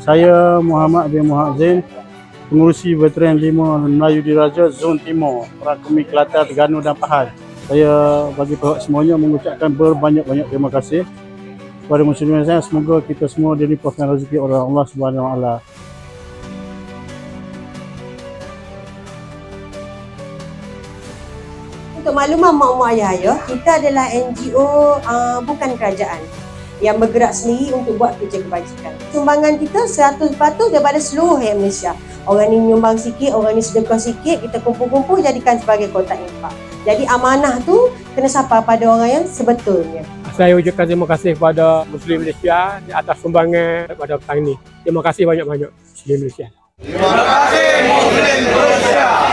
Saya Muhammad bin Muhammad Zain, pengurusi Veteran 5 Melayu Diraja Zon Timur, Perakumi Kelantan, Terengganu dan Pahang. Saya bagi pihak semuanya mengucapkan berbanyak-banyak terima kasih kepada muslimin saya. Semoga kita semua dilimpahkan rezeki oleh Allah Subhanahu Wa Taala. Untuk makluman mak-mak ayah-ayah, kita adalah NGO bukan kerajaan yang bergerak sendiri untuk buat kerja kebajikan. Sumbangan kita 100% daripada seluruh rakyat Malaysia. Orang ni nyumbang sikit, orang ni sedekah sikit, kita kumpul-kumpul jadikan sebagai kotak infak. Jadi amanah tu kena sampai pada orang yang sebetulnya. Saya ucapkan terima kasih kepada Muslim Malaysia di atas sumbangan pada petang ini. Terima kasih banyak-banyak Muslim Malaysia. Terima kasih Muslim Malaysia.